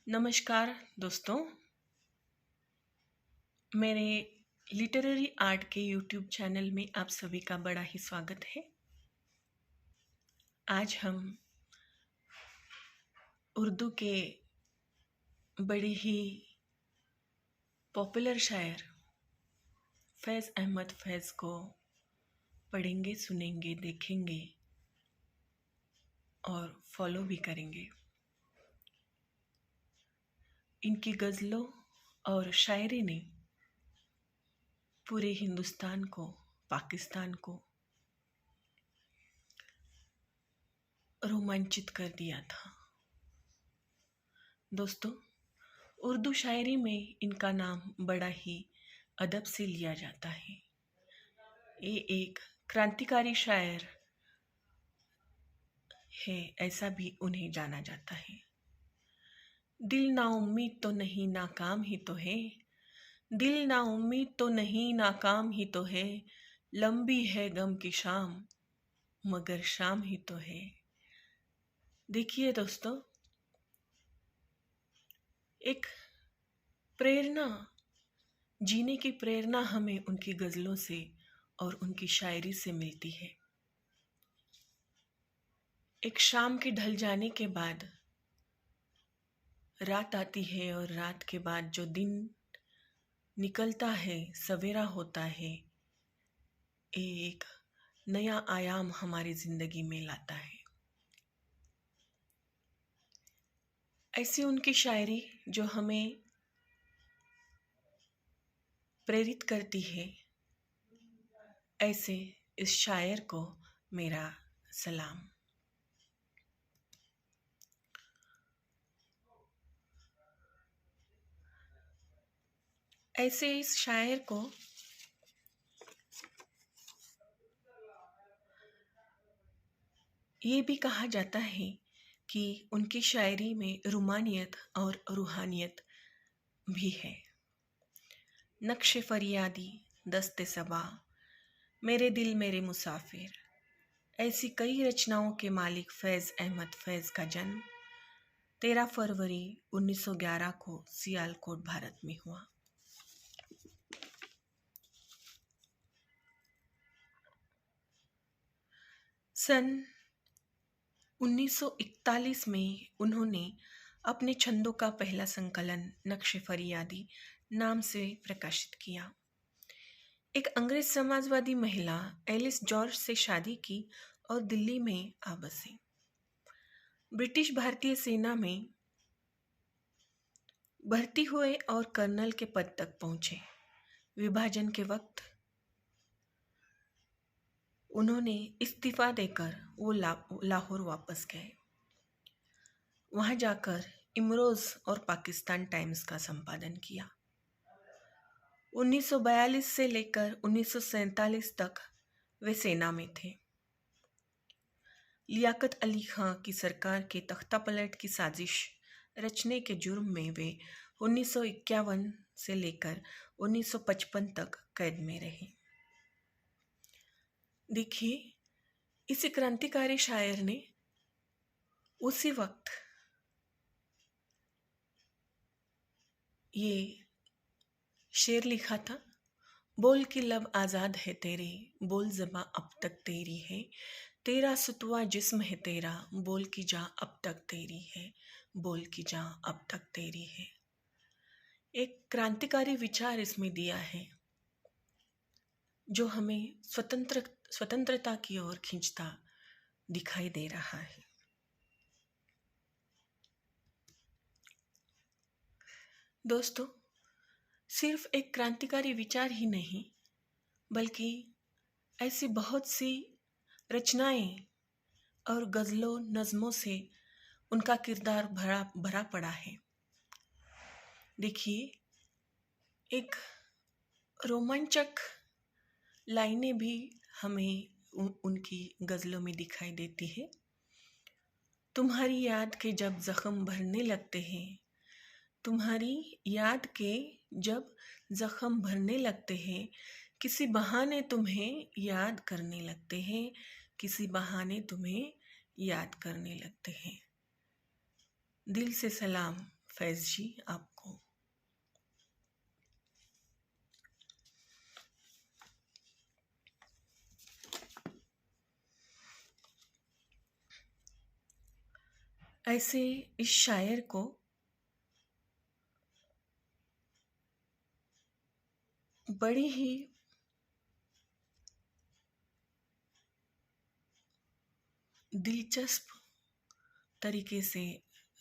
नमस्कार दोस्तों, मेरे लिटरेरी आर्ट के यूट्यूब चैनल में आप सभी का बड़ा ही स्वागत है। आज हम उर्दू के बड़े ही पॉपुलर शायर फैज़ अहमद फैज़ को पढ़ेंगे, सुनेंगे, देखेंगे और फॉलो भी करेंगे। इनकी गज़लों और शायरी ने पूरे हिंदुस्तान को, पाकिस्तान को रोमांचित कर दिया था। दोस्तों, उर्दू शायरी में इनका नाम बड़ा ही अदब से लिया जाता है। ये एक क्रांतिकारी शायर है, ऐसा भी उन्हें जाना जाता है। दिल ना उम्मीद तो नहीं, नाकाम ही तो है। दिल ना उम्मीद तो नहीं, नाकाम ही तो है। लंबी है गम की शाम, मगर शाम ही तो है। देखिए दोस्तों, एक प्रेरणा, जीने की प्रेरणा हमें उनकी गज़लों से और उनकी शायरी से मिलती है। एक शाम के ढल जाने के बाद रात आती है और रात के बाद जो दिन निकलता है, सवेरा होता है, एक नया आयाम हमारी ज़िंदगी में लाता है। ऐसी उनकी शायरी जो हमें प्रेरित करती है, ऐसे इस शायर को मेरा सलाम। ऐसे इस शायर को ये भी कहा जाता है कि उनकी शायरी में रूमानियत और रूहानियत भी है। नक्श फरियादी, दस्ते सबा, मेरे दिल मेरे मुसाफिर, ऐसी कई रचनाओं के मालिक फैज़ अहमद फैज़ का जन्म 13 फरवरी 1911 को सियालकोट, भारत में हुआ। सन 1941 में उन्होंने अपने छंदों का पहला संकलन नक्श फरियादी नाम से प्रकाशित किया। एक अंग्रेज समाजवादी महिला एलिस जॉर्ज से शादी की और दिल्ली में आ बसी। ब्रिटिश भारतीय सेना में भर्ती हुए और कर्नल के पद तक पहुंचे। विभाजन के वक्त उन्होंने इस्तीफा देकर वो लाहौर वापस गए। वहां जाकर इमरोज़ और पाकिस्तान टाइम्स का संपादन किया। 1942 से लेकर 1947 तक वे सेना में थे। लियाकत अली खां की सरकार के तख्तापलट की साजिश रचने के जुर्म में वे 1951 से लेकर 1955 तक कैद में रहे। देखिए, इसी क्रांतिकारी शायर ने उसी वक्त ये शेर लिखा था, बोल की लब आज़ाद है तेरे, बोल ज़बां अब तक तेरी है, तेरा सुतवा जिस्म है तेरा, बोल की जां अब तक तेरी है, बोल की जां अब तक तेरी है। एक क्रांतिकारी विचार इसमें दिया है जो हमें स्वतंत्रता की ओर खींचता दिखाई दे रहा है। दोस्तों, सिर्फ एक क्रांतिकारी विचार ही नहीं, बल्कि ऐसी बहुत सी रचनाएं और गज़लों, नज़मों से उनका किरदार भरा भरा पड़ा है। देखिए, एक रोमांचक लाइनें भी हमें उनकी गज़लों में दिखाई देती है। तुम्हारी याद के जब ज़ख्म भरने लगते हैं, तुम्हारी याद के जब ज़ख्म भरने लगते हैं, किसी बहाने तुम्हें याद करने लगते हैं, किसी बहाने तुम्हें याद करने लगते हैं। दिल से सलाम फैज जी आपको। ऐसे इस शायर को बड़ी ही दिलचस्प तरीके से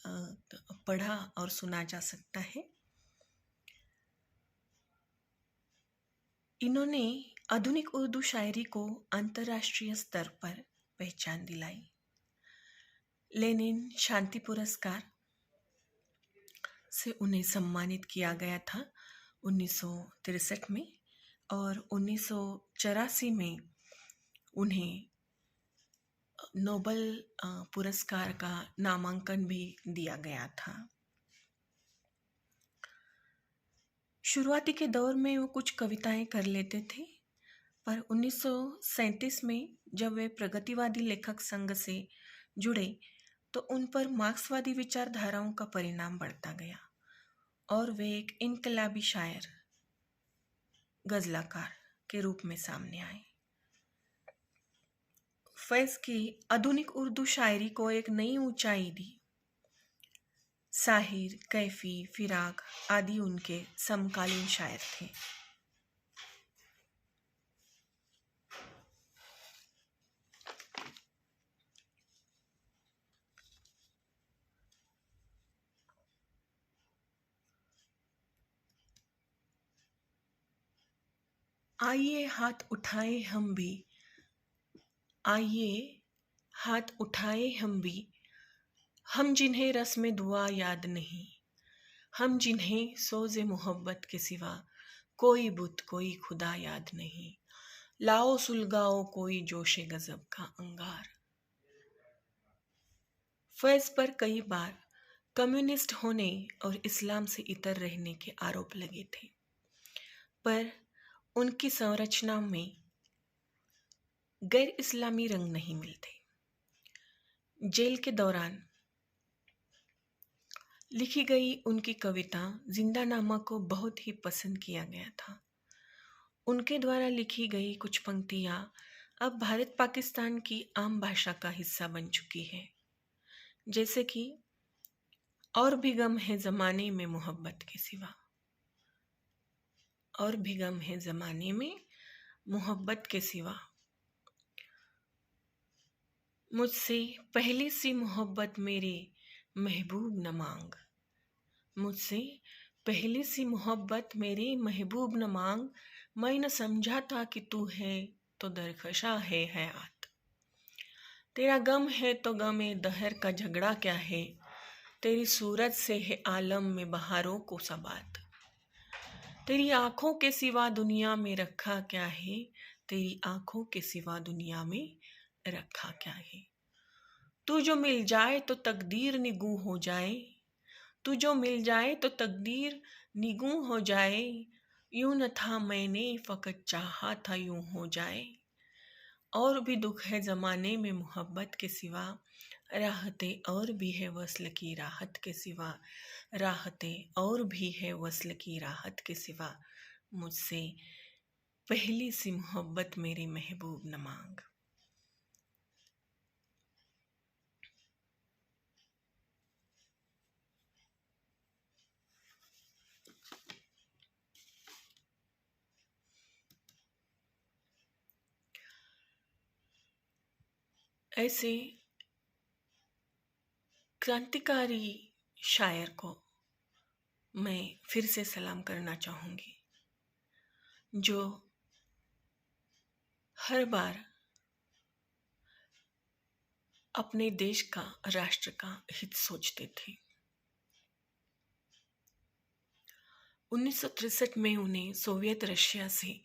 पढ़ा और सुना जा सकता है। इन्होंने आधुनिक उर्दू शायरी को अंतर्राष्ट्रीय स्तर पर पहचान दिलाई। लेनिन शांति पुरस्कार से उन्हें सम्मानित किया गया था 1963 में, और 1984 में उन्हें नोबेल पुरस्कार का नामांकन भी दिया गया था। शुरुआती के दौर में वो कुछ कविताएं कर लेते थे, पर 1937 में जब वे प्रगतिवादी लेखक संघ से जुड़े तो उन पर मार्क्सवादी विचारधाराओं का परिणाम बढ़ता गया और वे एक इनकलाबी शायर, गजलाकार के रूप में सामने आए। फैज की आधुनिक उर्दू शायरी को एक नई ऊंचाई दी। साहिर, कैफी, फिराक आदि उनके समकालीन शायर थे। आइए हाथ उठाए हम भी, आइए हाथ उठाए हम भी, हम जिन्हें रस्म दुआ याद नहीं, हम जिन्हें सोज़े मोहब्बत के सिवा कोई बुत कोई खुदा याद नहीं, लाओ सुलगाओ कोई जोशे गजब का अंगार। फैज पर कई बार कम्युनिस्ट होने और इस्लाम से इतर रहने के आरोप लगे थे, पर उनकी संरचना में गैर इस्लामी रंग नहीं मिलते। जेल के दौरान लिखी गई उनकी कविता जिंदानामा को बहुत ही पसंद किया गया था। उनके द्वारा लिखी गई कुछ पंक्तियां अब भारत पाकिस्तान की आम भाषा का हिस्सा बन चुकी है, जैसे कि और भी गम है ज़माने में मोहब्बत के सिवा, और भी गम है ज़माने में मोहब्बत के सिवा, मुझसे पहली सी मोहब्बत मेरे महबूब न मांग, मुझसे पहली सी मोहब्बत मेरे महबूब न मांग, मैं न समझा था कि तू है तो दरखशा है हयात, तेरा गम है तो गमे दहर का झगड़ा क्या है, तेरी सूरत से है आलम में बहारों को सबात, तेरी आँखों के सिवा दुनिया में रखा क्या है, तेरी आँखों के सिवा दुनिया में रखा क्या है, तू जो मिल जाए तो तकदीर निगू हो जाए, तू जो मिल जाए तो तकदीर निगू हो जाए, यूं न था मैंने फ़कत चाहा था यूं हो जाए, और भी दुख है ज़माने में मोहब्बत के सिवा, राहतें और भी है वस्ल की राहत के सिवा, राहतें और भी है वस्ल की राहत के सिवा, मुझसे पहली सी मोहब्बत मेरे महबूब न मांग। ऐसे क्रांतिकारी शायर को मैं फिर से सलाम करना चाहूँगी, जो हर बार अपने देश का, राष्ट्र का हित सोचते थे। 1963 में उन्हें सोवियत रशिया से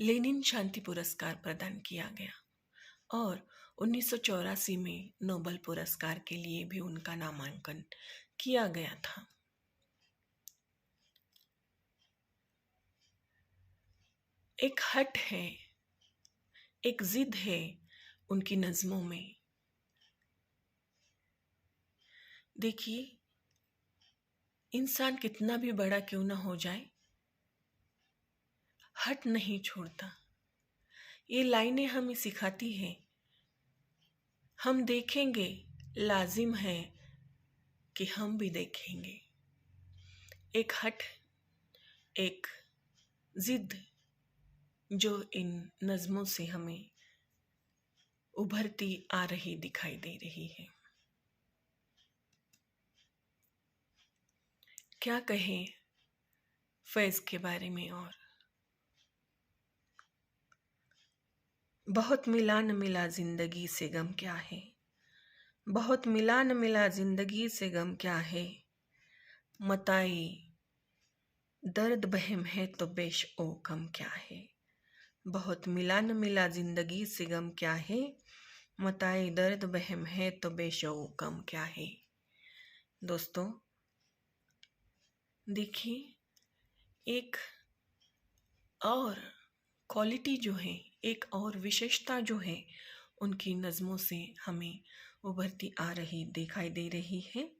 लेनिन शांति पुरस्कार प्रदान किया गया और 1984 में नोबेल पुरस्कार के लिए भी उनका नामांकन किया गया था। एक हट है, एक जिद है उनकी नज़मों में। देखिए, इंसान कितना भी बड़ा क्यों ना हो जाए, हट नहीं छोड़ता। ये लाइनें हमें सिखाती हैं, हम देखेंगे, लाजिम है कि हम भी देखेंगे। एक हट, एक जिद जो इन नज़मों से हमें उभरती आ रही दिखाई दे रही है। क्या कहें फैज़ के बारे में। और बहुत मिला न मिला जिंदगी से गम क्या है, बहुत मिला न मिला जिंदगी से गम क्या है, मताई दर्द बहम है तो बेश ओ गम क्या है। बहुत मिला न मिला जिंदगी से गम क्या है, मताई दर्द बहम है तो बेश ओ गम क्या है। दोस्तों देखिए, एक और क्वालिटी जो है, एक और विशेषता जो है उनकी नज़मों से हमें उभरती आ रही दिखाई दे रही है।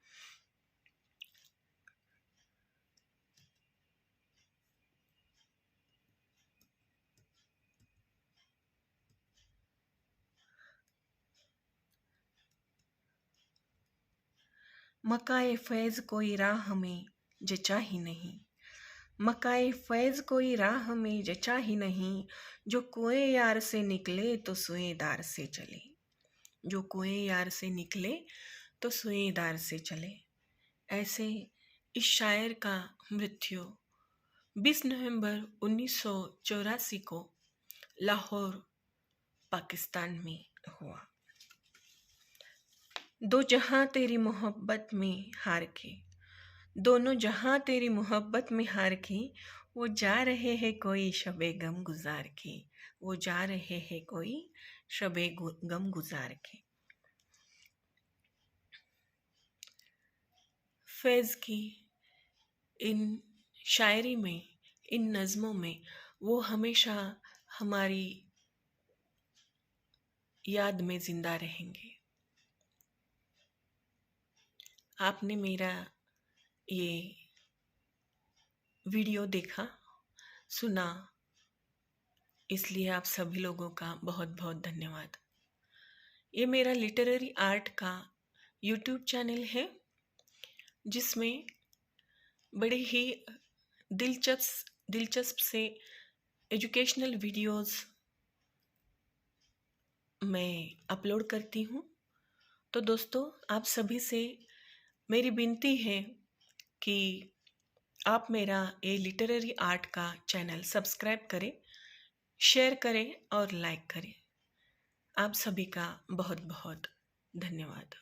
मकाए फैज़ कोई राह में जचा ही नहीं, मकाए फैज़ कोई राह में जचा ही नहीं, जो कुएं यार से निकले तो सुएदार से चले, जो कुएं यार से निकले तो सुएदार से चले। ऐसे इस शायर का मृत्यु 20 नवंबर 1984 को लाहौर पाकिस्तान में हुआ। दो जहां तेरी मोहब्बत में हार के, दोनों जहां तेरी मोहब्बत में हार के, वो जा रहे हैं कोई शबे गम गुजार के, वो जा रहे हैं कोई शबे गम गुजार के। फैज़ की इन शायरी में, इन नज़मों में वो हमेशा हमारी याद में ज़िंदा रहेंगे। आपने मेरा ये वीडियो देखा, सुना, इसलिए आप सभी लोगों का बहुत बहुत धन्यवाद। ये मेरा लिटरेरी आर्ट का यूट्यूब चैनल है, जिसमें बड़े ही दिलचस्प से एजुकेशनल वीडियोस मैं अपलोड करती हूँ। तो दोस्तों, आप सभी से मेरी विनती है कि आप मेरा ये लिटरेरी आर्ट का चैनल सब्सक्राइब करें, शेयर करें और लाइक करें। आप सभी का बहुत बहुत धन्यवाद।